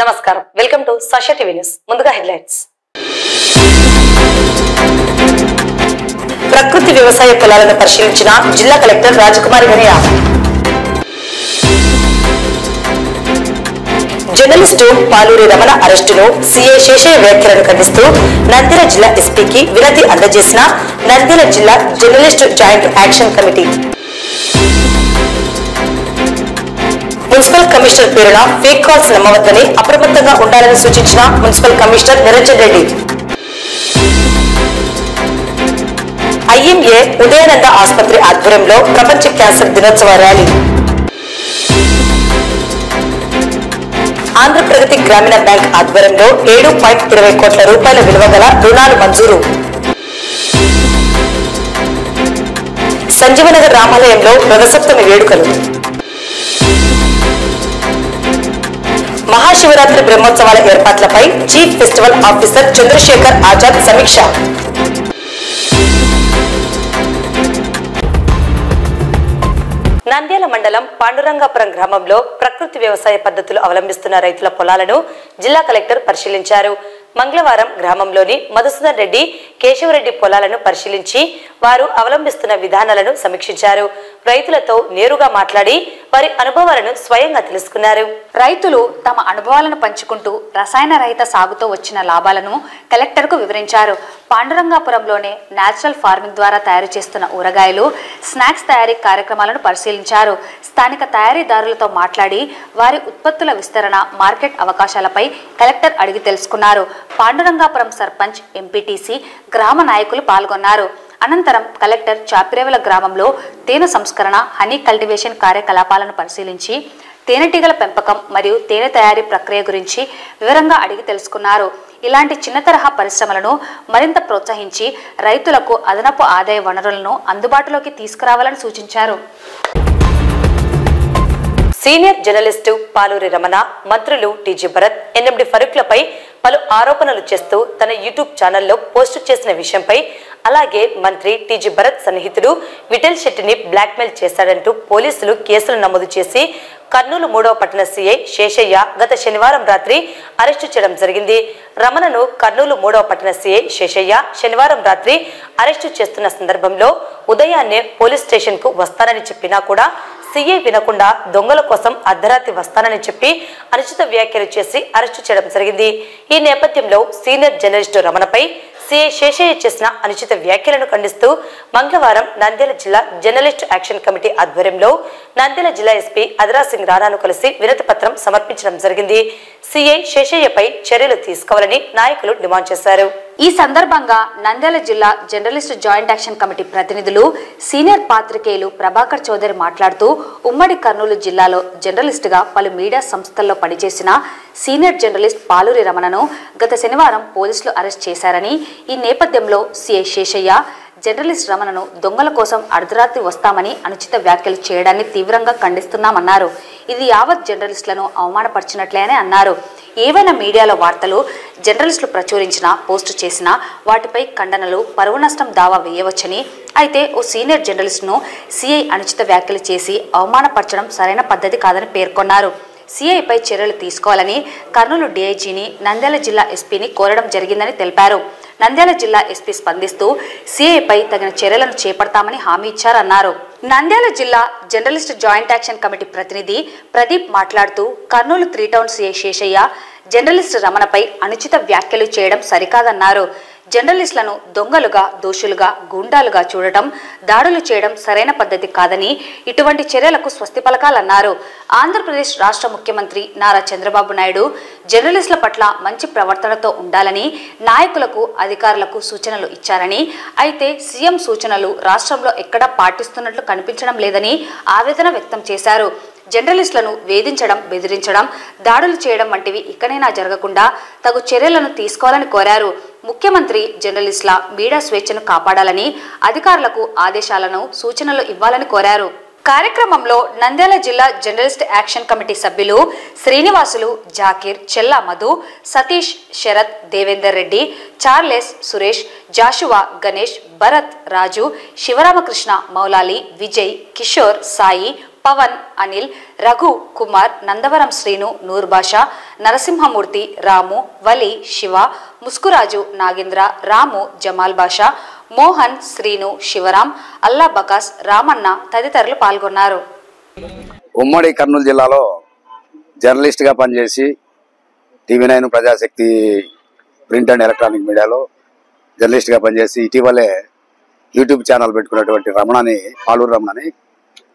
నమస్కారం welcome to Sasha TV news ముందుగా headlines ప్రకృతి వ్యవసాయ పొలాలను పరిశీలించిన జిల్లా కలెక్టర్ రాజకుమారి గనియా జర్నలిస్టు పాలూరి రమణ అరెస్టులో సీఐ శేషయ్య వ్యాఖ్యలను ఖండిస్తూ నంద్యాల జిల్లా ఎస్పీకి వినతి అందజేసిన నంద్యాల జిల్లా journalist joint action committee municipal commissioner పేరున ఫేక్ కాల్స్ నమ్మవద్దని అప్రమత్తంగా ఉండాలని సూచించిన municipal commissioner Niranjan Reddy IMA Udayananda ఆసుపత్రి ఆధ్వర్యంలో ప్రపంచ క్యాన్సర్ దినోత్సవ ర్యాలీ ఆంధ్రప్రగతి గ్రామీణ బ్యాంక్ ఆధ్వర్యంలో 7.20 కోట్ల రూపాయల విలువ గల రుణాలు మంజూరు సంజీవనగర్ రామాలయంలో రథసప్తమి వేడుకలు మహాశివరాత్రి బ్రహ్మోత్సవాల ఏర్పాట్లపై chief festival officer Chandrashekhar Azad సమీక్ష నంద్యాల మండలం పాండురంగాపురం గ్రామంలో ప్రకృతి వ్యవసాయ పద్ధతులు అవలంబిస్తున్న రైతుల పొలాలను జిల్లా కలెక్టర్ పరిశీలించారు. మంగళవారం గ్రామంలోని మధుసూదన్ రెడ్డి, కేశవరెడ్డి పొలాలను పరిశీలించి వారు అవలంబిస్తున్న విధానాలను సమీక్షించారు. రైతులతో నేరుగా మాట్లాడి వారి అనుభవాలను స్వయంగా తెలుసుకున్నారు. రైతులు తమ అనుభవాలను పంచుకుంటూ రసాయన రహిత సాగుతో వచ్చిన లాభాలను కలెక్టర్కు వివరించారు. పాండురంగాపురంలోనే నేచురల్ ఫార్మింగ్ ద్వారా తయారు చేస్తున్న ఊరగాయలు, స్నాక్స్ తయారీ కార్యక్రమాలను పరిశీలించారు. స్థానిక తయారీదారులతో మాట్లాడి వారి ఉత్పత్తుల విస్తరణ, మార్కెట్ అవకాశాలపై కలెక్టర్ అడిగి తెలుసుకున్నారు. పాండురంగాపురం సర్పంచ్, ఎంపీటీసీ, గ్రామ నాయకులు పాల్గొన్నారు. అనంతరం కలెక్టర్ చాపిరేవల గ్రామంలో తేనె సంస్కరణ, హనీ కల్టివేషన్ కార్యకలాపాలను పరిశీలించి తేనెటీగల పెంపకం మరియు తేనె తయారీ ప్రక్రియ గురించి వివరంగా అడిగి తెలుసుకున్నారు. ఇలాంటి చిన్న తరహా పరిశ్రమలను మరింత ప్రోత్సహించి రైతులకు అదనపు ఆదాయ వనరులను అందుబాటులోకి తీసుకురావాలని సూచించారు. సీనియర్ జర్నలిస్టు పాలూరి రమణ మంత్రులు టీజీ భరత్, ఎన్ఎండి ఫరూక్లపై పలు ఆరోపణలు చేస్తూ తన యూట్యూబ్ ఛానల్లో పోస్టు చేసిన విషయంపై, అలాగే మంత్రి టీజీ భరత్ సన్నిహితుడు విఠల్ శెట్టిని బ్లాక్మెయిల్ చేశాడంటూ పోలీసులు కేసులు నమోదు చేసి కర్నూలు 3వ పట్టణ సీఐ శేషయ్య గత శనివారం రాత్రి అరెస్టు చేయడం జరిగింది. రమణను కర్నూలు 3వ పట్టణ సీఐ శేషయ్య శనివారం రాత్రి అరెస్టు చేస్తున్న సందర్భంలో ఉదయాన్నే పోలీస్ స్టేషన్ కు వస్తానని చెప్పినా కూడా సీఐ వినకుండా దొంగల కోసం అర్ధరాత్రి వస్తానని చెప్పి అనుచిత వ్యాఖ్యలు చేసి అరెస్టు చేయడం జరిగింది. ఈ నేపథ్యంలో సీనియర్ జర్నలిస్టు రమణపై సీఐ శేషయ్య చేసిన అనుచిత వ్యాఖ్యలను ఖండిస్తూ మంగళవారం నంద్యాల జిల్లా జర్నలిస్టు యాక్షన్ కమిటీ ఆధ్వర్యంలో నంద్యాల జిల్లా ఎస్పీ అదిరా సింగ్ రాణాను కలిసి వినతి పత్రం సమర్పించడం జరిగింది. సీఐ శేషయ్యపై చర్యలు తీసుకోవాలని నాయకులు డిమాండ్ చేశారు. ఈ సందర్భంగా నంద్యాల జిల్లా జర్నలిస్టు జాయింట్ యాక్షన్ కమిటీ ప్రతినిధులు, సీనియర్ పాత్రికేయులు ప్రభాకర్ చౌదరి మాట్లాడుతూ ఉమ్మడి కర్నూలు జిల్లాలో జర్నలిస్టుగా పలు మీడియా సంస్థల్లో పనిచేసిన సీనియర్ జర్నలిస్ట్ పాలూరి రమణను గత శనివారం పోలీసులు అరెస్ట్ చేశారని, ఈ నేపథ్యంలో సీఐ శేషయ్య జర్నలిస్ట్ రమణను దొంగల కోసం అర్ధరాత్రి వస్తామని అనుచిత వ్యాఖ్యలు చేయడాన్ని తీవ్రంగా ఖండిస్తున్నామన్నారు. ఇది యావత్ జర్నలిస్టులను అవమానపరిచినట్లే అని అన్నారు. ఏవైనా మీడియాలో వార్తలు జర్నలిస్టులు ప్రచురించినా, పోస్టు చేసినా వాటిపై ఖండనలు, పరువు నష్టం దావా వేయవచ్చని, అయితే ఓ సీనియర్ జర్నలిస్టును సీఐ అనుచిత వ్యాఖ్యలు చేసి అవమానపరచడం సరైన పద్ధతి కాదని పేర్కొన్నారు. సీఐపై చర్యలు తీసుకోవాలని కర్నూలు డీఐజీని, నంద్యాల జిల్లా ఎస్పీని కోరడం జరిగిందని తెలిపారు. నంద్యాల జిల్లా ఎస్పీ స్పందిస్తూ సీఐపై తగిన చర్యలను చేపడతామని హామీ ఇచ్చారన్నారు. నంద్యాల జిల్లా జర్నలిస్టు జాయింట్ యాక్షన్ కమిటీ ప్రతినిధి ప్రదీప్ మాట్లాడుతూ Kurnool 3 town CI Seshaiah journalist రమణపై అనుచిత వ్యాఖ్యలు చేయడం సరికాదన్నారు. జర్నలిస్టులను దొంగలుగా, దోషులుగా, గూండాలుగా చూడటం, దాడులు చేయడం సరైన పద్ధతి కాదని, ఇటువంటి చర్యలకు స్వస్తి పలకాలన్నారు. ఆంధ్రప్రదేశ్ రాష్ట్ర ముఖ్యమంత్రి నారా చంద్రబాబు నాయుడు జర్నలిస్టుల పట్ల మంచి ప్రవర్తనతో ఉండాలని నాయకులకు, అధికారులకు సూచనలు ఇచ్చారని, అయితే సీఎం సూచనలు రాష్ట్రంలో ఎక్కడా పాటిస్తున్నట్లు కనిపించడం లేదని ఆవేదన వ్యక్తం చేశారు. జర్నలిస్టులను వేధించడం, బెదిరించడం, దాడులు చేయడం వంటివి ఇకనైనా జరగకుండా తగు చర్యలను తీసుకోవాలని కోరారు. ముఖ్యమంత్రి జర్నలిస్టుల మీడియా స్వేచ్ఛను కాపాడాలని, అధికారులకు ఆదేశాలను, సూచనలు ఇవ్వాలని కోరారు. కార్యక్రమంలో నంద్యాల జిల్లా జర్నలిస్ట్ యాక్షన్ కమిటీ సభ్యులు శ్రీనివాసులు, జాకీర్, చెల్లా మధు, సతీష్, శరత్, దేవేందర్ రెడ్డి, చార్లెస్, సురేష్, జాషువా, గణేష్, భరత్, రాజు, శివరామకృష్ణ, మౌలాలి, విజయ్, కిషోర్, సాయి పవన్, అనిల్, రఘు, కుమార్, నందవరం శ్రీను, నూర్ బాషా, నరసింహమూర్తి, రాము, వలి, శివ, ముస్కురాజు, నాగేంద్ర, రాము, జమాల్ బాషా, మోహన్, శ్రీను, శివరాం, అల్లా బకాస్, రామన్న తదితరులు పాల్గొన్నారు. ఉమ్మడి కర్నూలు జిల్లాలో జర్నలిస్ట్గా పనిచేసి TV9 Prajasakti print and electronic మీడియాలో జర్నలిస్ట్గా పనిచేసి ఇటీవలే యూట్యూబ్ ఛానల్ పెట్టుకున్నటువంటి పాలూరు రమణని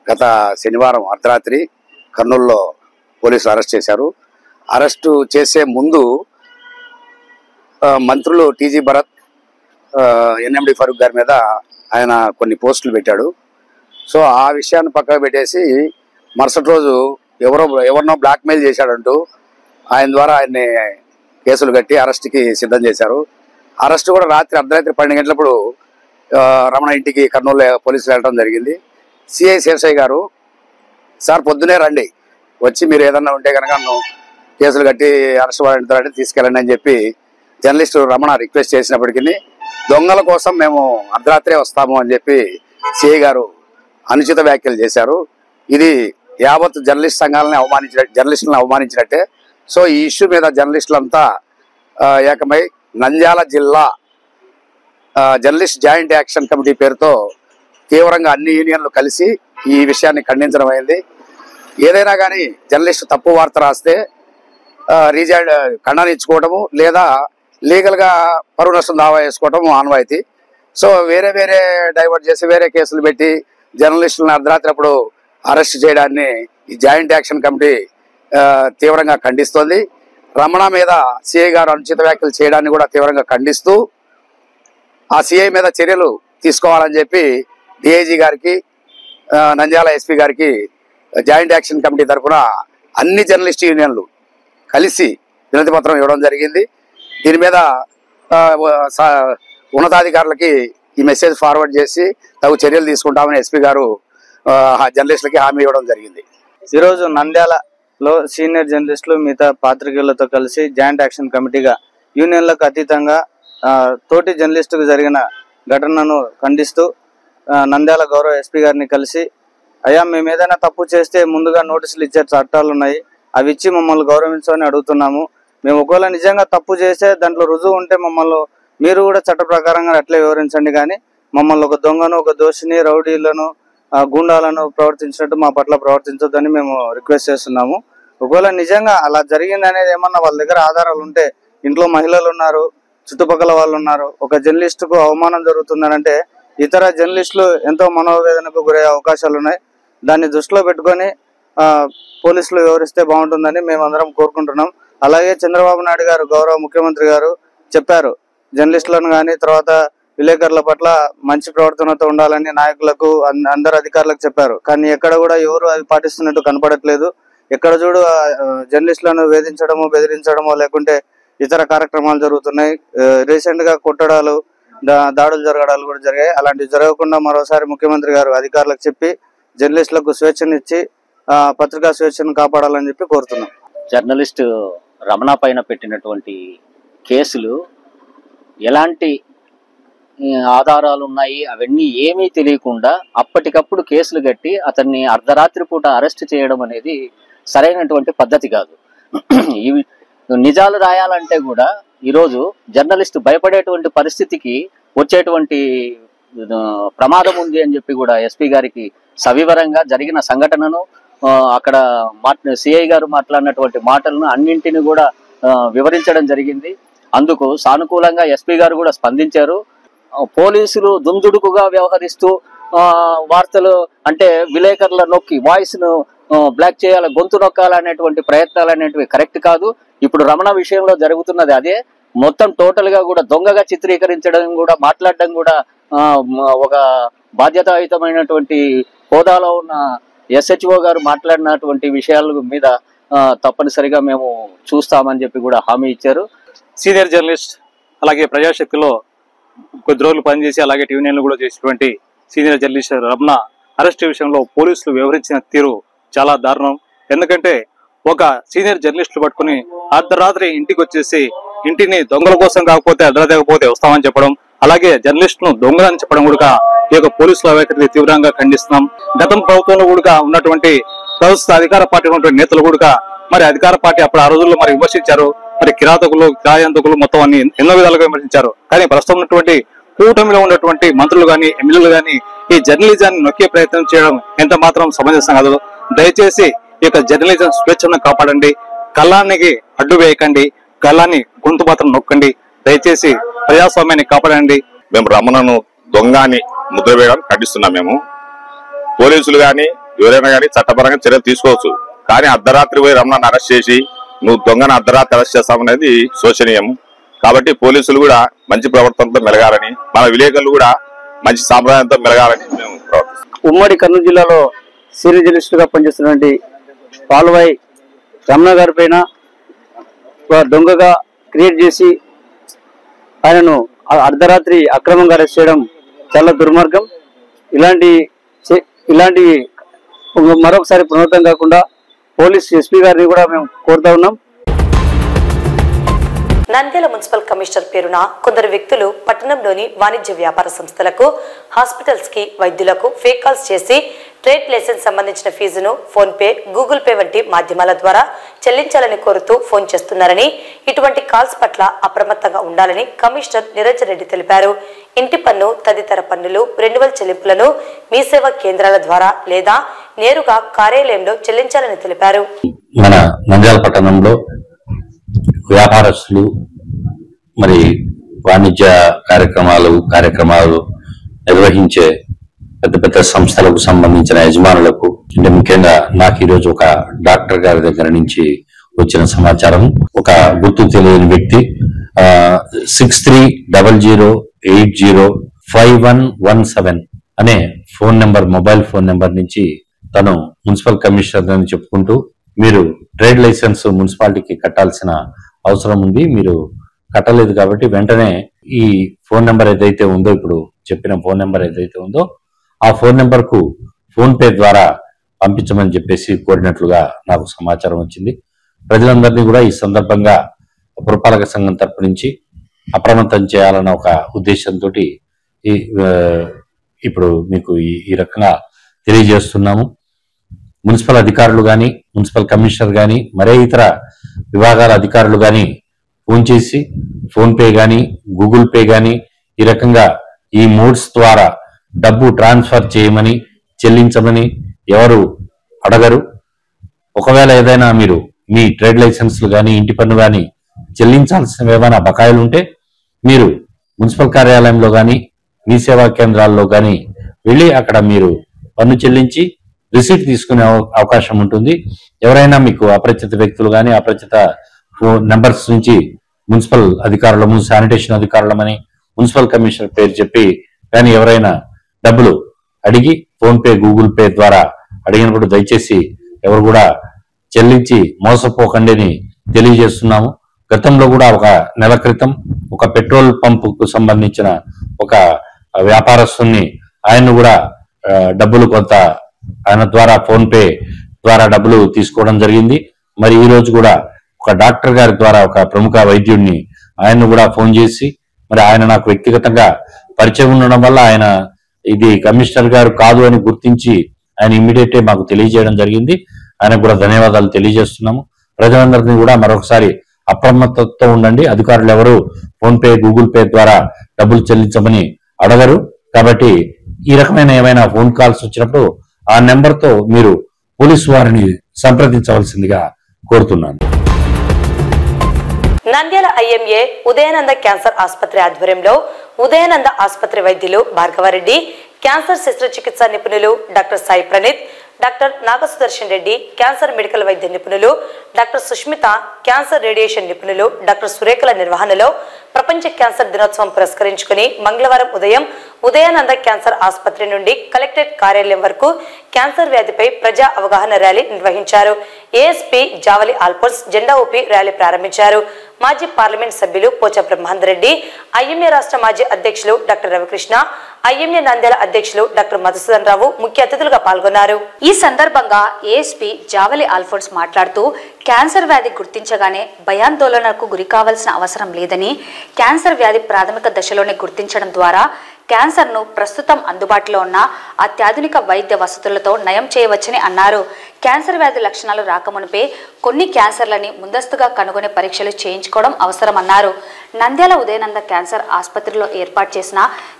గత శనివారం అర్ధరాత్రి కర్నూలులో పోలీసులు అరెస్ట్ చేశారు. అరెస్టు చేసే ముందు మంత్రులు టీజీ భరత్, ఎన్ఎండి ఫరూక్ గారి మీద ఆయన కొన్ని పోస్టులు పెట్టాడు. సో ఆ విషయాన్ని పక్కకు పెట్టేసి మరుసటి రోజు ఎవరినో బ్లాక్మెయిల్ చేశాడంటూ ఆయన ద్వారా ఆయన్ని కేసులు కట్టి అరెస్ట్కి సిద్ధం చేశారు. అరెస్ట్ కూడా అర్ధరాత్రి 12 గంటలప్పుడు రమణ ఇంటికి కర్నూలు పోలీసులు వెళ్ళడం జరిగింది. సిఐ శేషయ్య గారు, సార్ పొద్దునే రండి, వచ్చి మీరు ఏదన్నా ఉంటే కనుక నన్ను కేసులు కట్టి అరెస్ట్ వారెంట్ తీసుకెళ్ళండి అని చెప్పి జర్నలిస్టు రమణ రిక్వెస్ట్ చేసినప్పటికీ దొంగల కోసం మేము అర్ధరాత్రే వస్తాము అని చెప్పి సిఐ గారు అనుచిత వ్యాఖ్యలు చేశారు. ఇది యావత్ జర్నలిస్టులను అవమానించినట్టే. సో ఈ ఇష్యూ మీద జర్నలిస్టులంతా ఏకమై నంద్యాల జిల్లా జర్నలిస్ట్ జాయింట్ యాక్షన్ కమిటీ పేరుతో తీవ్రంగా అన్ని యూనియన్లు కలిసి ఈ విషయాన్ని ఖండించడం అయింది. ఏదైనా కానీ జర్నలిస్టు తప్పు వార్త రాస్తే ఖండన ఇచ్చుకోవడము లేదా లీగల్గా పరువు నష్టం దావా వేసుకోవడం ఆనవాయితీ. సో వేరే డైవర్ట్ చేసి వేరే కేసులు పెట్టి జర్నలిస్టులను అర్ధరాత్రి అప్పుడు అరెస్ట్ చేయడాన్ని ఈ జాయింట్ యాక్షన్ కమిటీ తీవ్రంగా ఖండిస్తోంది. రమణ మీద సిఐ గారు అనుచిత వ్యాఖ్యలు చేయడాన్ని కూడా తీవ్రంగా ఖండిస్తూ ఆ సిఐ మీద చర్యలు తీసుకోవాలని చెప్పి డిఐజీ గారికి, నంద్యాల ఎస్పీ గారికి జాయింట్ యాక్షన్ కమిటీ తరఫున అన్ని జర్నలిస్ట్ యూనియన్లు కలిసి వినతి పత్రం ఇవ్వడం జరిగింది. దీని మీద ఉన్నతాధికారులకి ఈ మెసేజ్ ఫార్వర్డ్ చేసి తగు చర్యలు తీసుకుంటామని ఎస్పీ గారు జర్నలిస్టులకి హామీ ఇవ్వడం జరిగింది. ఈరోజు నంద్యాలలో సీనియర్ జర్నలిస్టులు మిగతా పాత్రికేయులతో కలిసి జాయింట్ యాక్షన్ కమిటీగా యూనియన్లకు అతీతంగా తోటి జర్నలిస్టుకు జరిగిన ఘటనను ఖండిస్తూ నంద్యాల గౌరవ ఎస్పీ గారిని కలిసి, అయ్యా మేము ఏదైనా తప్పు చేస్తే ముందుగా నోటీసులు ఇచ్చే చట్టాలు ఉన్నాయి, అవి ఇచ్చి మమ్మల్ని గౌరవించమని అడుగుతున్నాము. మేము ఒకవేళ నిజంగా తప్పు చేస్తే దాంట్లో రుజువు ఉంటే మమ్మల్ని మీరు కూడా చట్ట ప్రకారంగా అట్లే వివరించండి, కానీ మమ్మల్ని ఒక దొంగను, ఒక దోషిని, రౌడీలను, గూండాలను ప్రవర్తించినట్టు మా పట్ల ప్రవర్తించొద్దని మేము రిక్వెస్ట్ చేస్తున్నాము. ఒకవేళ నిజంగా అలా జరిగింది అనేది ఏమన్నా వాళ్ళ దగ్గర ఆధారాలు ఉంటే, ఇంట్లో మహిళలు ఉన్నారు, చుట్టుపక్కల వాళ్ళు ఉన్నారు, ఒక జర్నలిస్టుకు అవమానం జరుగుతుందని అంటే ఇతర జర్నలిస్టులు ఎంతో మనోవేదనకు గురయ్యే అవకాశాలు ఉన్నాయి. దాన్ని దృష్టిలో పెట్టుకొని పోలీసులు వివరిస్తే బాగుంటుందని మేమందరం కోరుకుంటున్నాం. అలాగే చంద్రబాబు నాయుడు గారు, గౌరవ ముఖ్యమంత్రి గారు చెప్పారు, జర్నలిస్టులను కానీ తర్వాత విలేకరుల పట్ల మంచి ప్రవర్తనతో ఉండాలని నాయకులకు, అందరు అధికారులకు చెప్పారు. కానీ ఎక్కడ కూడా ఎవరు అది పాటిస్తున్నట్టు కనపడట్లేదు. ఎక్కడ చూడు జర్నలిస్టులను వేధించడమో, బెదిరించడమో లేకుంటే ఇతర కార్యక్రమాలు జరుగుతున్నాయి. రీసెంట్ గా కొట్టడాలు, దాడులు జరగడాలు కూడా జరిగాయి. అలాంటివి జరగకుండా మరోసారి ముఖ్యమంత్రి గారు అధికారులకు చెప్పి జర్నలిస్టులకు స్వేచ్ఛనిచ్చి పత్రికా స్వేచ్ఛను కాపాడాలని చెప్పి కోరుతున్నాం. జర్నలిస్ట్ రమణ పైన పెట్టినటువంటి కేసులు ఎలాంటి ఆధారాలు ఉన్నాయి అవన్నీ ఏమీ తెలియకుండా అప్పటికప్పుడు కేసులు కట్టి అతన్ని అర్ధరాత్రి పూట అరెస్ట్ చేయడం అనేది సరైనటువంటి పద్ధతి కాదు. ఇవి నిజాలు రాయాలంటే కూడా ఈరోజు జర్నలిస్ట్ భయపడేటువంటి పరిస్థితికి వచ్చేటువంటి ప్రమాదం ఉంది అని చెప్పి కూడా ఎస్పీ గారికి సవివరంగా జరిగిన సంఘటనను, అక్కడ సిఐ గారు మాట్లాడినటువంటి మాటలను అన్నింటిని కూడా వివరించడం జరిగింది. అందుకు సానుకూలంగా ఎస్పీ గారు కూడా స్పందించారు. పోలీసులు దుందుడుకుగా వ్యవహరిస్తూ వార్తలు అంటే విలేకరుల నొక్కి వాయిస్ ను బ్లాక్ చేయాలి, గొంతు నొక్కాలనేటువంటి ప్రయత్నాలు అనేటివి కరెక్ట్ కాదు. ఇప్పుడు రమణ విషయంలో జరుగుతున్నది అదే. మొత్తం టోటల్ గా కూడా దొంగగా చిత్రీకరించడం కూడా, మాట్లాడడం కూడా ఒక బాధ్యతాయుతమైనటువంటి హోదాలో ఉన్న SHO గారు మాట్లాడినటువంటి విషయాల మీద తప్పనిసరిగా మేము చూస్తామని చెప్పి కూడా హామీ ఇచ్చారు. సీనియర్ జర్నలిస్ట్ అలాగే ప్రజాశక్తిలో కొద్ది రోజులు పనిచేసి అలాగే యూనియన్లు కూడా చేసినటువంటి సీనియర్ జర్నలిస్ట్ రమణ అరెస్ట్ విషయంలో పోలీసులు వ్యవహరించిన తీరు చాలా దారుణం. ఎందుకంటే ఒక సీనియర్ జర్నలిస్టులు పట్టుకుని అర్ధరాత్రి ఇంటికి వచ్చేసి ఇంటిని దొంగల కోసం కాకపోతే అర్ధరాత్రి కాకపోతే వస్తామని చెప్పడం, అలాగే జర్నలిస్టును దొంగలని చెప్పడం కూడా ఈ యొక్క పోలీసుల వైఖరిని తీవ్రంగా ఖండిస్తున్నాం. గతం ప్రభుత్వంలో కూడా ఉన్నటువంటి ప్రస్తుత అధికార పార్టీ ఉన్నటువంటి నేతలు కూడా మరి అధికార పార్టీ అప్పుడు ఆ రోజుల్లో మరి విమర్శించారు. మరి కిరాతకులు కిరాయంతకులు మొత్తం అన్ని ఎన్నో విధాలుగా విమర్శించారు. కానీ ప్రస్తుతం ఉన్నటువంటి కూటమిలో ఉన్నటువంటి మంత్రులు గాని ఎమ్మెల్యేలు గాని ఈ జర్నలిజాన్ని నొక్కే ప్రయత్నం చేయడం ఎంత మాత్రం సమంజసం కాదు. దయచేసి ఈ యొక్క జర్నలిజం స్వేచ్ఛను కాపాడండి. కళ్ళానికి అడ్డు వేయకండి, కళ్ళాన్ని గొంతు మాత్రం నొక్కండి. దయచేసి ప్రజాస్వామ్యాన్ని కాపాడండి. మేము రమణను దొంగ అని ముద్ర వేయడం ఖండిస్తున్నాం. మేము పోలీసులు గాని ఎవరైనా గానీ చట్టపరంగా చర్యలు తీసుకోవచ్చు. కానీ అర్ధరాత్రి పోయి రమణను అరెస్ట్ చేసి నువ్వు దొంగను అర్ధరాత్రి అరెస్ట్ చేస్తామనేది శోచనీయం. కాబట్టి పోలీసులు కూడా మంచి ప్రవర్తనతో మెలగాలని, మన విలేకరులు కూడా మంచి సాంప్రదాయంతో మెలగాలని మేము ప్రవర్తిస్తాం. ఉమ్మడి కర్నూలు జిల్లాలో సీనియర్ జర్నలిస్ట్ గా పనిచేస్తున్నటువంటి పాల్వాయి రమణ గారి పైన దొంగగా క్రియేట్ చేసి ఆయనను అర్ధరాత్రి అక్రమంగా అరెస్ట్ చేయడం చాలా దుర్మార్గం. ఇలాంటి మరొకసారి పునరుద్ధం కాకుండా పోలీస్ ఎస్పీ గారిని కూడా మేము కోరుతా ఉన్నాం. నంద్యాల మున్సిపల్ కమిషనర్ పేరున కొందరు వ్యక్తులు పట్టణంలోని వాణిజ్య వ్యాపార సంస్థలకు, హాస్పిటల్స్ కి, వైద్యులకు ఫేక్ కాల్స్ చేసి ట్రేడ్ లైసెన్స్ సంబంధించిన ఫీజును ఫోన్ పే, గూగుల్ పే వంటి మాధ్యమాల ద్వారా చెల్లించాలని కోరుతూ ఫోన్ చేస్తున్నారని, ఇటువంటి కాల్స్ పట్ల అప్రమత్తంగా ఉండాలని కమిషనర్ నిరంజన్ రెడ్డి తెలిపారు. ఇంటి పన్ను తదితర పన్నులు, రెన్యువల్ చెల్లింపులను మీ సేవా కేంద్రాల ద్వారా లేదా నేరుగా కార్యాలయంలో చెల్లించాలని తెలిపారు. మన నంద్యాల పట్టణంలో వ్యాపారస్తులు మరి వాణిజ్య కార్యక్రమాలు నిర్వహించే పెద్ద పెద్ద సంస్థలకు సంబంధించిన యజమానులకు, అంటే ముఖ్యంగా నాకు ఈరోజు ఒక డాక్టర్ గారి దగ్గర నుంచి వచ్చిన సమాచారం, ఒక గుర్తు తెలియని వ్యక్తి 6300805117 అనే phone number, mobile phone number నుంచి తను మున్సిపల్ కమిషనర్ అని చెప్పుకుంటూ మీరు ట్రేడ్ లైసెన్స్ మున్సిపాలిటీకి కట్టాల్సిన అవసరం ఉంది, మీరు కట్టలేదు కాబట్టి వెంటనే ఈ ఫోన్ నెంబర్ ఏదైతే ఉందో, ఇప్పుడు చెప్పిన ఫోన్ నెంబర్ ఏదైతే ఉందో ఆ ఫోన్ నెంబర్ కు ఫోన్ పే ద్వారా పంపించమని చెప్పేసి కోరినట్లుగా నాకు సమాచారం వచ్చింది. ప్రజలందరినీ కూడా ఈ సందర్భంగా పురపాలక సంఘం తరపు నుంచి అప్రమత్తం చేయాలన్న ఒక ఉద్దేశంతో ఇప్పుడు మీకు ఈ రకంగా తెలియజేస్తున్నాము. మున్సిపల్ అధికారులు కానీ, మున్సిపల్ కమిషనర్ కానీ, మరే ఇతర విభాగాల అధికారులు కానీ ఫోన్ చేసి ఫోన్ పే కానీ, గూగుల్ పే కానీ ఈ రకంగా ఈ మోడ్స్ ద్వారా డబ్బు ట్రాన్స్ఫర్ చేయమని, చెల్లించమని ఎవరు అడగరు. ఒకవేళ ఏదైనా మీరు మీ ట్రేడ్ లైసెన్స్లు కానీ, ఇంటి పన్ను కానీ చెల్లించాల్సిన ఏమైనా బకాయిలు ఉంటే మీరు మున్సిపల్ కార్యాలయంలో కానీ, మీ సేవా కేంద్రాల్లో కానీ వెళ్ళి అక్కడ మీరు పన్ను చెల్లించి రిసీట్ తీసుకునే అవకాశం ఉంటుంది. ఎవరైనా మీకు అపరిచిత వ్యక్తులు కానీ, అపరిచిత నెంబర్స్ నుంచి మున్సిపల్ అధికారులము, శానిటేషన్ అధికారులమని, మున్సిపల్ కమిషనర్ పేరు చెప్పి కానీ ఎవరైనా డబ్బులు అడిగి ఫోన్ పే, గూగుల్ పే ద్వారా అడిగినప్పుడు దయచేసి ఎవరు కూడా చెల్లించి మోసపోకండి అని తెలియజేస్తున్నాము. గతంలో కూడా ఒక నెల క్రితం ఒక పెట్రోల్ పంపుకు సంబంధించిన ఒక వ్యాపారస్తుని ఆయన కూడా డబ్బులు కొంత ఆయన ద్వారా ఫోన్ పే ద్వారా డబ్బులు తీసుకోవడం జరిగింది. మరి ఈ రోజు కూడా ఒక డాక్టర్ గారి ద్వారా ఒక ప్రముఖ వైద్యుడిని ఆయన కూడా ఫోన్ చేసి, మరి ఆయన నాకు వ్యక్తిగతంగా పరిచయం ఉండడం వల్ల ఆయన ఇది కమిషనర్ గారు కాదు అని గుర్తించి ఆయన ఇమ్మీడియట్ మాకు తెలియజేయడం జరిగింది. ఆయనకు కూడా ధన్యవాదాలు తెలియజేస్తున్నాము. ప్రజలందరినీ కూడా మరొకసారి అప్రమత్తతో ఉండండి. అధికారులు ఎవరు ఫోన్ పే, గూగుల్ పే ద్వారా డబ్బులు చెల్లించమని అడగరు. కాబట్టి ఈ రకమైన ఏమైనా ఫోన్ కాల్స్ వచ్చినప్పుడు ఆ నెంబర్తో మీరు పోలీసు వారిని సంప్రదించవలసిందిగా కోరుతున్నాను. నంద్యాల ఐఎంఏ ఉదయానంద క్యాన్సర్ ఆసుపత్రి ఆధ్వర్యంలో ఉదయానంద ఆసుపత్రి వైద్యులు భార్గవరెడ్డి, క్యాన్సర్ శస్త్రచికిత్స నిపుణులు doctor Sai Praneeth, doctor Nagasudarshan Reddy, cancer medical వైద్య నిపుణులు డాక్టర్ సుష్మిత, క్యాన్సర్ రేడియేషన్ నిపుణులు డాక్టర్ సురేఖల నిర్వహణలో ప్రపంచ క్యాన్సర్ దినోత్సవం పురస్కరించుకుని మంగళవారం ఉదయం ఉదయానంద క్యాన్సర్ ఆసుపత్రి నుండి కలెక్టరేట్ కార్యాలయం వరకు క్యాన్సర్ వ్యాధిపై ప్రజా అవగాహన ర్యాలీ నిర్వహించారు. ఏఎస్పీ జావలి ఆల్ఫోన్స్ జెండా ఊపి ర్యాలీ ప్రారంభించారు. మాజీ పార్లమెంట్ సభ్యులు పోచ బ్రహ్మాందరెడ్డి, ఐఎంఏ రాష్ట్ర మాజీ అధ్యక్షులు డాక్టర్ రవికృష్ణ, ఐఎంఏ నంద్యాల అధ్యక్షులు డాక్టర్ మధుసూదన్ రావు ముఖ్య అతిథులుగా పాల్గొన్నారు. ఈ సందర్భంగా ఏఎస్పీ జావలి ఆల్ఫోన్స్ మాట్లాడుతూ క్యాన్సర్ వ్యాధి గుర్తించగానే భయాందోళనకు గురి కావాల్సిన అవసరం లేదని, క్యాన్సర్ వ్యాధి ప్రాథమిక దశలోనే గుర్తించడం ద్వారా క్యాన్సర్ను ప్రస్తుతం అందుబాటులో ఉన్న అత్యాధునిక వైద్య వసతులతో నయం చేయవచ్చని అన్నారు. క్యాన్సర్ వ్యాధి లక్షణాలు రాకమునిపే కొన్ని క్యాన్సర్లని ముందస్తుగా కనుగొనే పరీక్షలు చేయించుకోవడం అవసరమన్నారు. నంద్యాల ఉదయనంద క్యాన్సర్ ఆసుపత్రిలో ఏర్పాటు చేసిన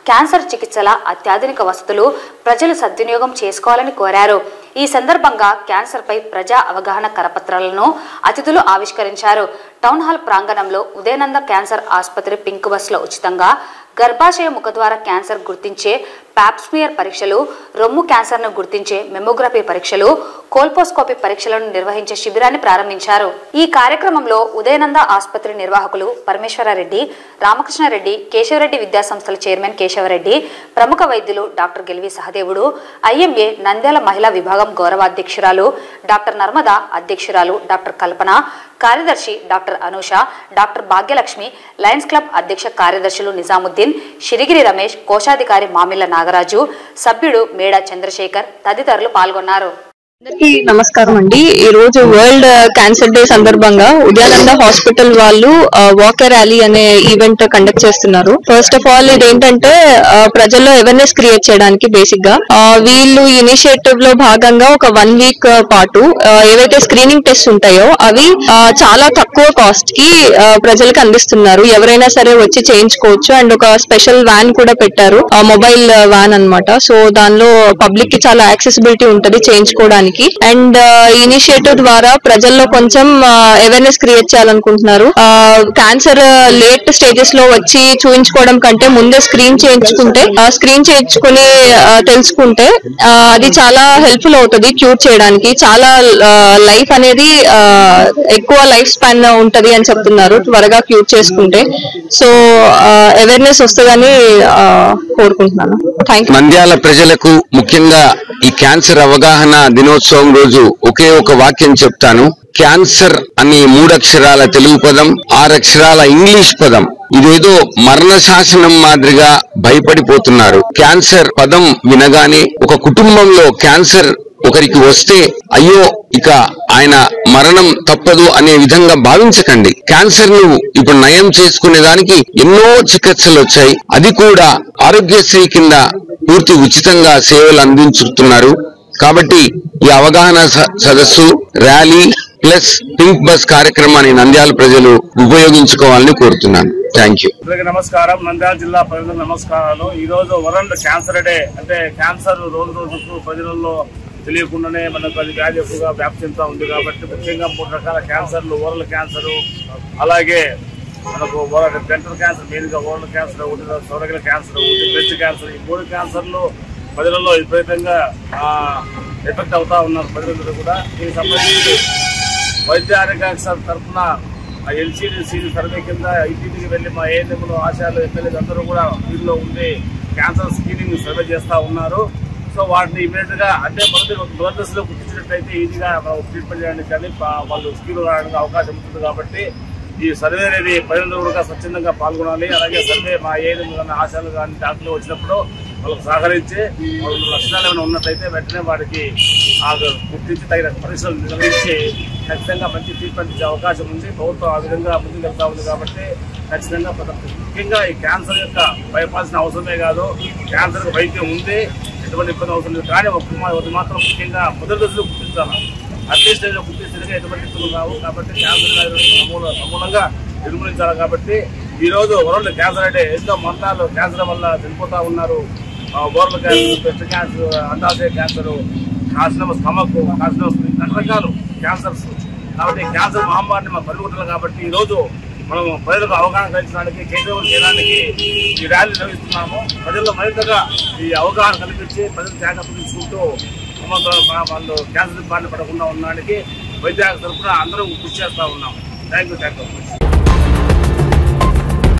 క్యాన్సర్ చికిత్సల అత్యాధునిక వసతులు ప్రజలు సద్వినియోగం చేసుకోవాలని కోరారు. ఈ సందర్భంగా క్యాన్సర్పై ప్రజా అవగాహన కరపత్రాలను అతిథులు ఆవిష్కరించారు. టౌన్ హాల్ ప్రాంగణంలో ఉదయనంద క్యాన్సర్ ఆసుపత్రి పింక్ బస్లో ఉచితంగా గర్భాశయ ముఖద్వార క్యాన్సర్ గుర్తించే ప్యాప్స్మియర్ పరీక్షలు, రొమ్ము క్యాన్సర్ను గుర్తించే మెమోగ్రఫీ పరీక్షలు, కోల్పోస్కోపీ పరీక్షలను నిర్వహించే శిబిరాన్ని ప్రారంభించారు. ఈ కార్యక్రమంలో ఉదయనంద ఆసుపత్రి నిర్వాహకులు పరమేశ్వరారెడ్డి, రామకృష్ణారెడ్డి, కేశవరెడ్డి విద్యాసంస్థల చైర్మన్ కేశవరెడ్డి, ప్రముఖ వైద్యులు డాక్టర్ గెలివి సహదేవుడు, ఐఎంఏ నంద్యాల మహిళా విభాగం గౌరవాధ్యక్షురాలు డాక్టర్ నర్మద, అధ్యక్షురాలు డాక్టర్ కల్పన, కార్యదర్శి doctor Anusha, doctor Bhagyalakshmi, Lions club అధ్యక్ష కార్యదర్శులు నిజాముద్దీన్, షిరిగిరి రమేష్, కోశాధికారి మామిళ్ళ నాగరాజు, సభ్యుడు మేడా చంద్రశేఖర్ తదితరులు పాల్గొన్నారు. అందరికీ నమస్కారం అండి. ఈ రోజు వరల్డ్ క్యాన్సర్ డే సందర్భంగా ఉదయానంద హాస్పిటల్ వాళ్ళు వాకర్ ర్యాలీ అనే ఈవెంట్ కండక్ట్ చేస్తున్నారు. ఫస్ట్ ఆఫ్ ఆల్ ఇదేంటంటే ప్రజల్లో అవేర్నెస్ క్రియేట్ చేయడానికి బేసిక్ గా వీళ్ళు ఇనిషియేటివ్ లో భాగంగా ఒక 1 వీక్ పాటు ఏవైతే స్క్రీనింగ్ టెస్ట్ ఉంటాయో అవి చాలా తక్కువ కాస్ట్ కి ప్రజలకు అందిస్తున్నారు. ఎవరైనా సరే వచ్చి చేయించుకోవచ్చు. అండ్ ఒక స్పెషల్ వ్యాన్ కూడా పెట్టారు, మొబైల్ వ్యాన్ అన్నమాట. సో దానిలో పబ్లిక్ కి చాలా యాక్సెసిబిలిటీ ఉంటది చేయించుకోవడానికి. అండ్ ఇనిషియేటివ్ ద్వారా ప్రజల్లో కొంచెం అవేర్నెస్ క్రియేట్ చేయాలనుకుంటున్నారు. క్యాన్సర్ లేట్ స్టేజెస్ లో వచ్చి చూయించుకోవడం కంటే ముందే స్క్రీన్ చేయించుకుని తెలుసుకుంటే అది చాలా హెల్ప్ఫుల్ అవుతుంది క్యూర్ చేయడానికి. చాలా లైఫ్ అనేది ఎక్కువ లైఫ్ స్పాన్ ఉంటది అని చెప్తున్నారు త్వరగా క్యూర్ చేసుకుంటే. సో అవేర్నెస్ వస్తుందని కోరుకుంటున్నాను. Thank you. నంద్యాల ప్రజలకు ముఖ్యంగా ఈ క్యాన్సర్ అవగాహన దినోత్సవం రోజు ఒకే ఒక వాక్యం చెప్తాను. క్యాన్సర్ అనే 3 అక్షరాల తెలుగు పదం, 6 అక్షరాల ఇంగ్లీష్ పదం, ఇదేదో మరణ శాసనం మాదిరిగా భయపడిపోతున్నారు. క్యాన్సర్ పదం వినగానే ఒక కుటుంబంలో క్యాన్సర్ ఒకరికి వస్తే అయ్యో ఇక ఆయన మరణం తప్పదు అనే విధంగా భావించకండి. క్యాన్సర్ ను ఇప్పుడు నయం చేసుకునే దానికి ఎన్నో చికిత్సలు వచ్చాయి. అది కూడా ఆరోగ్యశ్రీ కింద పూర్తి ఉచితంగా సేవలు అందించుతున్నారు. కాబట్టి ఈ అవగాహన సదస్సు, ర్యాలీ ప్లస్ పింక్ బస్ కార్యక్రమాన్ని నంద్యాల ప్రజలు ఉపయోగించుకోవాలని కోరుతున్నాను. Thank you. నమస్కారం. నంద్యాల జిల్లా ప్రజలకు నమస్కారాలు. ఈ రోజు వరల్డ్ క్యాన్సర్ డే. అంటే క్యాన్సర్ రోజు రోజుకు ప్రజలలో తెలియకుండానే మనకు అది వ్యాధి ఎక్కువగా వ్యాప్తి చెందుతూ ఉంది. కాబట్టి ముఖ్యంగా 3 రకాల క్యాన్సర్లు, ఓరల్ క్యాన్సర్, అలాగే మనకు డెంటల్ క్యాన్సర్, మెయిన్ గా ఓరల్ క్యాన్సర్, సొరగిల క్యాన్సర్, బ్రెస్ట్ క్యాన్సర్, ఈ 3 క్యాన్సర్లు ప్రజలలో విపరీతంగా ఎఫెక్ట్ అవుతా ఉన్నారు ప్రజలందరూ కూడా. దీనికి సంబంధించి వైద్య ఆరోగ్య తరఫున ఎల్సీడీ సర్వే కింద ఇంటికి వెళ్లి మా ఏఎన్ఎంలు, ఆశాలు, ఎమ్మెల్యేలు అందరూ కూడా వీళ్ళలో ఉండి క్యాన్సర్ స్క్రీనింగ్ సర్వే చేస్తూ ఉన్నారు. సో వాటిని ఇమీడియట్ గా అంటే మొదటి దశలో గుర్తించినట్లయితే ఈజీగా ట్రీట్మెంట్ చేయడానికి కానీ వాళ్ళు స్కీమ్ రావడానికి అవకాశం ఉంటుంది. కాబట్టి ఈ సర్వే అనేది ప్రజలందరూ కూడా స్వచ్ఛందంగా పాల్గొనాలి. అలాగే సర్వే మా ఏఎన్ఎం కానీ, ఆశాలు కానీ, డాక్టర్లు వచ్చినప్పుడు వాళ్ళకు సహకరించి వాళ్ళ లక్షణాలు ఏమైనా ఉన్నట్లయితే వెంటనే వాడికి గుర్తించి తగిన పరీక్షలు నిర్వహించి ఖచ్చితంగా మంచి ట్రీట్మెంట్ ఇచ్చే అవకాశం ఉంది. ప్రభుత్వం ఆ విధంగా ముందుకు వెళ్తా ఉంది. కాబట్టి ఖచ్చితంగా ముఖ్యంగా ఈ క్యాన్సర్ యొక్క భయపడాల్సిన అవసరమే కాదు. క్యాన్సర్ వైద్యం ఉంది, ఎటువంటి ఇబ్బంది అవసరం లేదు. కానీ ఒకటి మాత్రం ముఖ్యంగా మొదటి దశలో గుర్తించాలి. అన్ని స్టేజ్లో గుర్తించడానికి ఎటువంటి ఇబ్బందులు రావు. కాబట్టి క్యాన్సర్ సమూలంగా నిర్మూలించాలి. కాబట్టి ఈ రోజు వరల్డ్ క్యాన్సర్ అంటే ఎన్నో మరణాలు క్యాన్సర్ వల్ల చనిపోతా ఉన్నారు. ఓరల్ క్యాన్సర్, బ్రెస్ట్ క్యాన్సర్, అండాశయ క్యాన్సర్, కార్సినోమా స్టమక్, కార్సినోమా రకరకాలు క్యాన్సర్స్. కాబట్టి క్యాన్సర్ మహమ్మారిని మనం పరిగొట్టాలి. కాబట్టి ఈ రోజు మనం ప్రజలకు అవగాహన కల్పించడానికి, కేంద్రం చేయడానికి ఈ ర్యాలీ నిర్వహిస్తున్నాము. ప్రజల్లో మరింతగా ఈ అవగాహన కల్పించి ప్రజలు జాగ్రత్త తీసుకుంటూ వాళ్ళు క్యాన్సర్ బారిన పడకుండా ఉండడానికి వైద్య తరఫున అందరూ కృషి చేస్తూ ఉన్నాము. Thank you.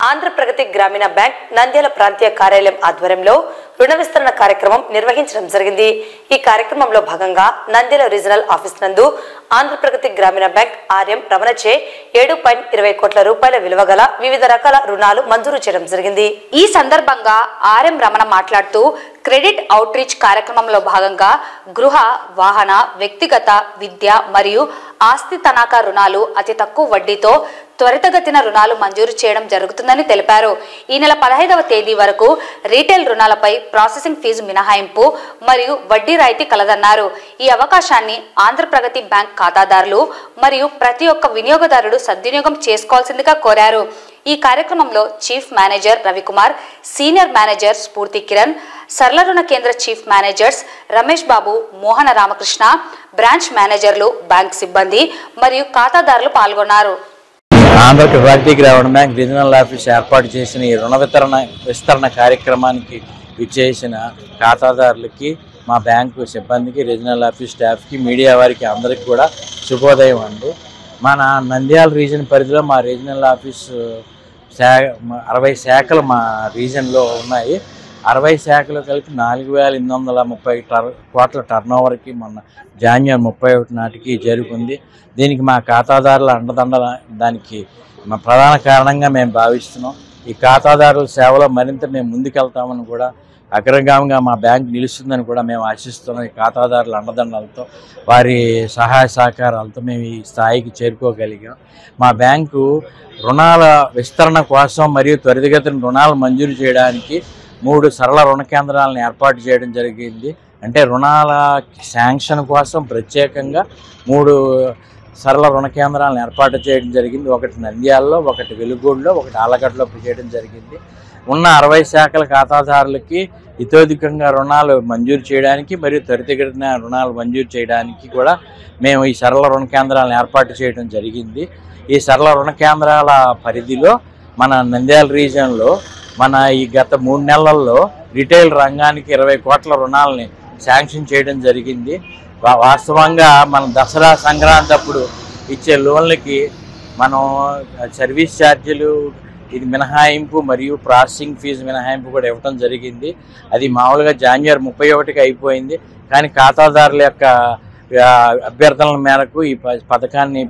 ఆంధ్రప్రగతి గ్రామీణ బ్యాంక్ నంద్యాల ప్రాంతీయ కార్యాలయం ఆధ్వర్యంలో రుణ విస్తరణ కార్యక్రమం నిర్వహించడం జరిగింది. ఈ కార్యక్రమంలో భాగంగా నంద్యాల రీజనల్ ఆఫీస్ నందు ఆంధ్రప్రగతి గ్రామీణ బ్యాంక్ ఆర్ఎం రమణచే 7.20 కోట్ల రూపాయల విలువ గల వివిధ రకాల రుణాలు మంజూరు చేయడం జరిగింది. ఈ సందర్భంగా ఆర్ఎం రమణ మాట్లాడుతూ క్రెడిట్ అవుట్ రీచ్ కార్యక్రమంలో భాగంగా గృహ, వాహన, వ్యక్తిగత, విద్య మరియు ఆస్తి తనఖా రుణాలు అతి తక్కువ వడ్డీతో త్వరితగతిన రుణాలు మంజూరు చేయడం జరుగుతుందని తెలిపారు. ఈ నెల 15వ తేదీ వరకు రీటైల్ రుణాలపై ప్రాసెసింగ్ ఫీజు మినహాయింపు మరియు వడ్డీ రాయితీ కలదన్నారు. ఈ అవకాశాన్ని ఆంధ్రప్రగతి బ్యాంక్ ఖాతాదారులు మరియు ప్రతి ఒక్క వినియోగదారుడు సద్వినియోగం చేసుకోవాల్సిందిగా కోరారు. ఈ కార్యక్రమంలో chief manager Ravikumar, senior manager స్ఫూర్తి కిరణ్, సరళ రుణ కేంద్ర చీఫ్ మేనేజర్స్ రమేష్ బాబు, మోహన రామకృష్ణ, బ్రాంచ్ మేనేజర్లు, బ్యాంక్ సిబ్బంది మరియు ఖాతాదారులు పాల్గొన్నారు. ఆంధ్రప్రగతి గ్రామీణ బ్యాంక్ రీజనల్ ఆఫీస్ ఏర్పాటు చేసిన ఈ రుణ విస్తరణ కార్యక్రమానికి విచ్చేసిన ఖాతాదారులకి, మా బ్యాంకు సిబ్బందికి, రీజనల్ ఆఫీస్ స్టాఫ్కి, మీడియా వారికి అందరికీ కూడా శుభోదయం అండి. మన నంద్యాల రీజన్ పరిధిలో మా రీజనల్ ఆఫీస్ 60 శాఖలు మా రీజన్లో ఉన్నాయి. 60 శాఖలు కలిపి 4,830 కోట్ల టర్నోవర్కి మొన్న జాన్వరి 31 నాటికి చేరుకుంది. దీనికి మా ఖాతాదారుల అండదండ దానికి మా ప్రధాన కారణంగా మేము భావిస్తున్నాం. ఈ ఖాతాదారుల సేవలో మరింత మేము ముందుకెళ్తామని కూడా, అగ్రగామిగా మా బ్యాంక్ నిలుస్తుందని కూడా మేము ఆశిస్తున్నాం. ఈ ఖాతాదారుల అండదండలతో, వారి సహాయ సహకారాలతో మేము ఈ స్థాయికి చేరుకోగలిగాం. మా బ్యాంకు రుణాల విస్తరణ కోసం మరియు త్వరితగతిన రుణాలు మంజూరు చేయడానికి 3 సరళ రుణ కేంద్రాలను ఏర్పాటు చేయడం జరిగింది. అంటే రుణాల శాంక్షన్ కోసం ప్రత్యేకంగా 3 సరళ రుణ కేంద్రాలను ఏర్పాటు చేయడం జరిగింది. ఒకటి నంద్యాలలో, ఒకటి వెలుగోడులో, ఒకటి ఆలగడ్డలో చేయడం జరిగింది. ఉన్న 60 శాఖల ఖాతాదారులకి ఇతోధికంగా రుణాలు మంజూరు చేయడానికి మరియు త్వరితగతిన రుణాలు మంజూరు చేయడానికి కూడా మేము ఈ సరళ రుణ కేంద్రాలను ఏర్పాటు చేయడం జరిగింది. ఈ సరళ రుణ కేంద్రాల పరిధిలో మన నంద్యాల రీజియన్లో మన ఈ గత 3 నెలల్లో రిటైల్ రంగానికి 20 కోట్ల రుణాలని శాంక్షన్ చేయడం జరిగింది. వాస్తవంగా మన దసరా సంక్రాంతి అప్పుడు ఇచ్చే లోన్లకి మనం సర్వీస్ ఛార్జీలు ఇది మినహాయింపు మరియు ప్రాసెసింగ్ ఫీజు మినహాయింపు కూడా ఇవ్వడం జరిగింది. అది మామూలుగా జాన్వరి 31కి అయిపోయింది. కానీ ఖాతాదారుల యొక్క అభ్యర్థనల మేరకు ఈ పథకాన్ని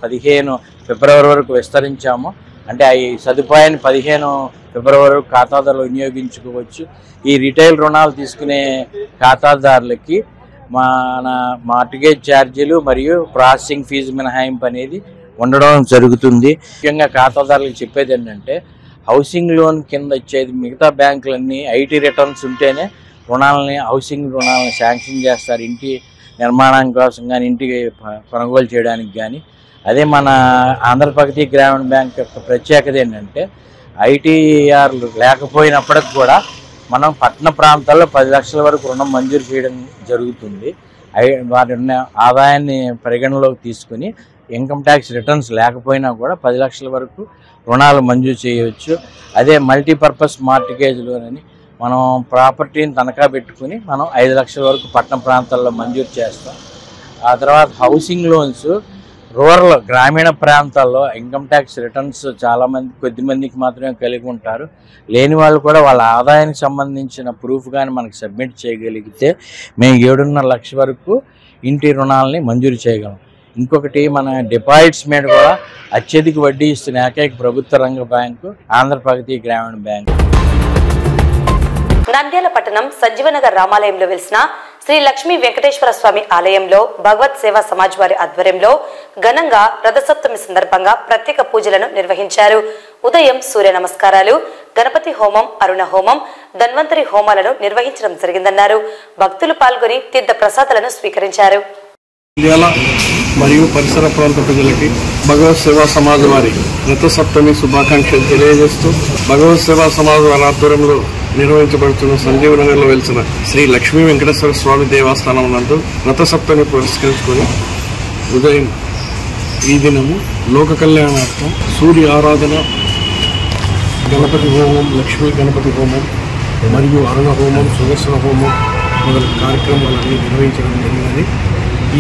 15 ఫిబ్రవరి వరకు విస్తరించాము. అంటే ఈ సదుపాయాన్ని 15 ఫిబ్రవరి వరకు ఖాతాదారులు వినియోగించుకోవచ్చు. ఈ రిటైల్ రుణాలు తీసుకునే ఖాతాదారులకి మన మార్టిగేజ్ ఛార్జీలు మరియు ప్రాసెసింగ్ ఫీజు మినహాయింపు అనేది ఉండడం జరుగుతుంది. ముఖ్యంగా ఖాతాదారులకు చెప్పేది ఏంటంటే, హౌసింగ్ లోన్ కింద ఇచ్చేది మిగతా బ్యాంకులన్నీ ఐటీ రిటర్న్స్ ఉంటేనే హౌసింగ్ రుణాలను శాంక్షన్ చేస్తారు. ఇంటి నిర్మాణం కోసం కానీ, ఇంటికి కొనుగోలు చేయడానికి కానీ. అదే మన ఆంధ్రప్రగతి గ్రామీణ బ్యాంక్ యొక్క ప్రత్యేకత ఏంటంటే, ఐటీఆర్లు లేకపోయినప్పటికి కూడా మనం పట్టణ ప్రాంతాల్లో 10 లక్షల వరకు రుణం మంజూరు చేయడం జరుగుతుంది. వారి ఆదాయాన్ని పరిగణలోకి తీసుకుని ఇన్కమ్ ట్యాక్స్ రిటర్న్స్ లేకపోయినా కూడా 10 లక్షల వరకు రుణాలు మంజూరు చేయవచ్చు. అదే మల్టీపర్పస్ మార్టిగేజ్ లోన్ అని మనం ప్రాపర్టీని తనఖా పెట్టుకుని మనం 5 లక్షల వరకు పట్టణ ప్రాంతాల్లో మంజూరు చేస్తాం. ఆ తర్వాత హౌసింగ్ లోన్స్ రూరల్ గ్రామీణ ప్రాంతాల్లో ఇన్కమ్ ట్యాక్స్ రిటర్న్స్ చాలామంది కొద్దిమందికి మాత్రమే కలిగి ఉంటారు. లేని వాళ్ళు కూడా వాళ్ళ ఆదాయానికి సంబంధించిన ప్రూఫ్ కానీ మనకు సబ్మిట్ చేయగలిగితే మేము 7.5 లక్షల వరకు ఇంటి రుణాలని మంజూరు చేయగలం. ఇంకొకటి, మన డిపాజిట్స్ మీద కూడా అత్యధిక వడ్డీ ఇస్తున్న ఏకైక ప్రభుత్వ రంగ బ్యాంకు ఆంధ్రప్రగతి గ్రామీణ బ్యాంకు. నంద్యాల పట్టణం సంజీవనగర్ రామాలయంలో వెలిసిన శ్రీ లక్ష్మీ వెంకటేశ్వర స్వామి ఆలయంలో భగవత్ సేవా సమాజ్ వారి ఆధ్వర్యంలో ఘనంగా రథసప్తమి సందర్భంగా ప్రత్యేక పూజలను నిర్వహించారు. ఉదయం సూర్య నమస్కారాలు, గణపతి హోమం, అరుణ హోమం, ధన్వంతరి హోమాలను నిర్వహించడం జరిగిందన్నారు. భక్తులు పాల్గొని తీర్థ ప్రసాదాలను స్వీకరించారు. మరియు పరిసర ప్రాంత ప్రజలకి భగవత్ సేవా సమాజ్ వారి రథసప్తమి శుభాకాంక్షలు తెలియజేస్తూ, భగవత్ సేవా సమాజ్ వారి ఆధ్వర్యంలో నిర్వహించబడుతున్న సంజీవనగర్లో వెలిసిన శ్రీ లక్ష్మీ వెంకటేశ్వర స్వామి దేవస్థానం నందు రథసప్తమి పురస్కరించుకొని ఉదయం ఈ దినము లోక కళ్యాణార్థం సూర్య ఆరాధన, గణపతి హోమం, లక్ష్మీ గణపతి హోమం మరియు అరుణ హోమం, సుదర్శన హోమం మొదలైన కార్యక్రమాలన్నీ నిర్వహించడం జరిగినది.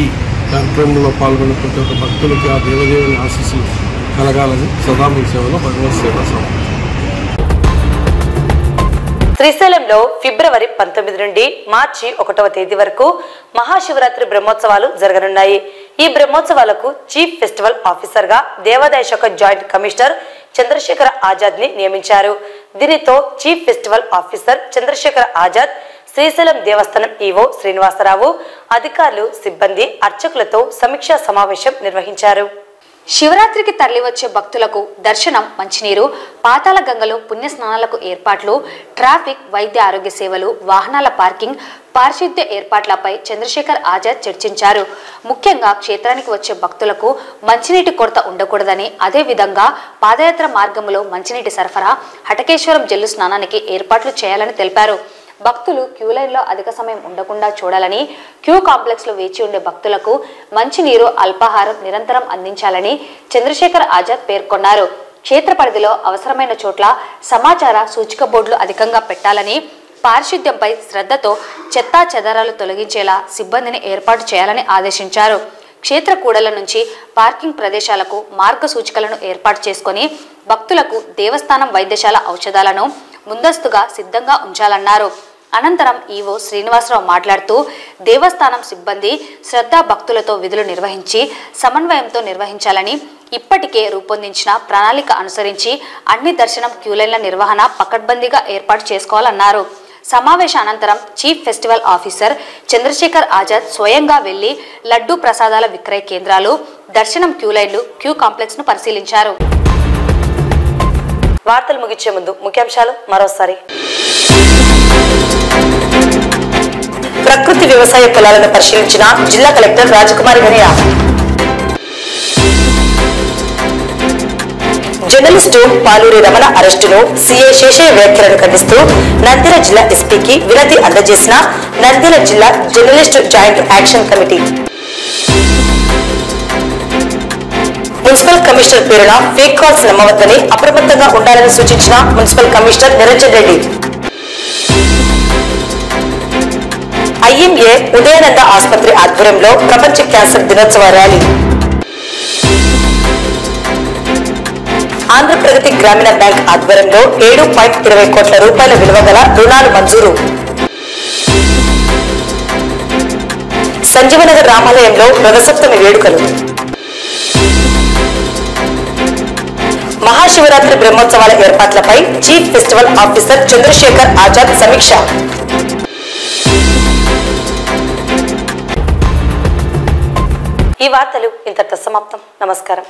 ఈ కార్యక్రమంలో పాల్గొన్న ప్రతి ఒక్క భక్తులకి ఆ దేవదేవుని ఆశీస్సులు కలగాలని సదా మీ సేవలో భగవత్ సేవా సమాజ్. శ్రీశైలంలో ఫిబ్రవరి 19 నుండి మార్చి 1వ తేదీ వరకు మహాశివరాత్రి బ్రహ్మోత్సవాలు జరగనున్నాయి. ఈ బ్రహ్మోత్సవాలకు చీఫ్ ఫెస్టివల్ ఆఫీసర్ గా దేవాదాయ శాఖ జాయింట్ కమిషనర్ చంద్రశేఖర్ ఆజాద్ ని నియమించారు. దీనితో chief festival officer Chandrashekhar Azad Srisailam దేవస్థానం ఈవో శ్రీనివాసరావు, అధికారులు, సిబ్బంది, అర్చకులతో సమీక్షా సమావేశం నిర్వహించారు. శివరాత్రికి తరలివచ్చే భక్తులకు దర్శనం, మంచినీరు, పాతాళ గంగలో పుణ్యస్నానాలకు ఏర్పాట్లు, ట్రాఫిక్, వైద్య ఆరోగ్య సేవలు, వాహనాల పార్కింగ్, పారిశుద్ధ్య ఏర్పాట్లపై చంద్రశేఖర్ ఆజాద్ చర్చించారు. ముఖ్యంగా క్షేత్రానికి వచ్చే భక్తులకు మంచినీటి కొరత ఉండకూడదని, అదేవిధంగా పాదయాత్ర మార్గంలో మంచినీటి సరఫరా, హటకేశ్వరం జల్లు స్నానానికి ఏర్పాట్లు చేయాలని తెలిపారు. భక్తులు క్యూ లైన్లో అధిక సమయం ఉండకుండా చూడాలని, క్యూ కాంప్లెక్స్ లో వేచి ఉండే భక్తులకు మంచినీరు, అల్పాహారం నిరంతరం అందించాలని చంద్రశేఖర్ ఆజాద్ పేర్కొన్నారు. క్షేత్ర పరిధిలో అవసరమైన చోట్ల సమాచార సూచిక బోర్డులు అధికంగా పెట్టాలని, పారిశుద్ధ్యంపై శ్రద్ధతో చెత్తా చెదారాలు తొలగించేలా సిబ్బందిని ఏర్పాటు చేయాలని ఆదేశించారు. క్షేత్ర కూడల నుంచి పార్కింగ్ ప్రదేశాలకు మార్గసూచికలను ఏర్పాటు చేసుకుని భక్తులకు దేవస్థానం వైద్యశాల ఔషధాలను ముందస్తుగా సిద్ధంగా ఉంచాలన్నారు. అనంతరం ఈవో శ్రీనివాసరావు మాట్లాడుతూ దేవస్థానం సిబ్బంది శ్రద్ధా భక్తులతో విధులు నిర్వహించి సమన్వయంతో నిర్వహించాలని, ఇప్పటికే రూపొందించిన ప్రణాళిక అనుసరించి అన్ని దర్శనం క్యూలైన్ల నిర్వహణ పకడ్బందీగా ఏర్పాటు చేసుకోవాలన్నారు. సమావేశ అనంతరం chief festival officer Chandrashekhar Azad స్వయంగా వెళ్లి లడ్డూ ప్రసాదాల విక్రయ కేంద్రాలు, దర్శనం క్యూలైన్లు, క్యూ కాంప్లెక్స్ ను పరిశీలించారు. వార్తలు ముగించే ముందు ముఖ్యాంశాలు మరోసారి. ప్రకృతి వ్యవసాయ పొలాలను పరిశీలించిన జిల్లా కలెక్టర్ రాజకుమారి గనియా. జర్నలిస్టు పాలూరి రమణ అరెస్టును సీఐ శేషయ్య వ్యాఖ్యలను ఖండిస్తూ నంద్యాల జిల్లా ఎస్పీకి వినతి అందజేసిన నంద్యాల జిల్లా journalist joint action committee. Municipal commissioner పేరున ఫేక్ కాల్స్ నమ్మవద్దని, అప్రమత్తంగా ఉండాలని సూచించిన municipal commissioner Niranjan Reddy. IMA Udayananda ఆసుపత్రి ఆధ్వర్యంలో ప్రపంచ క్యాన్సర్ దినోత్సవ ర్యాలీ. ఆంధ్రప్రగతి గ్రామీణ బ్యాంక్ ఆధ్వర్యంలో 7.20 కోట్ల రూపాయల విలువ గల రుణాలు మంజూరు. సంజీవనగర్ రామాలయంలో రథసప్తమి వేడుకలు. మహాశివరాత్రి బ్రహ్మోత్సవాల ఏర్పాట్లపై chief festival officer Chandrashekhar Azad సమీక్ష. ఈ వార్తలు ఇంతటితో సమాప్తం. నమస్కారం.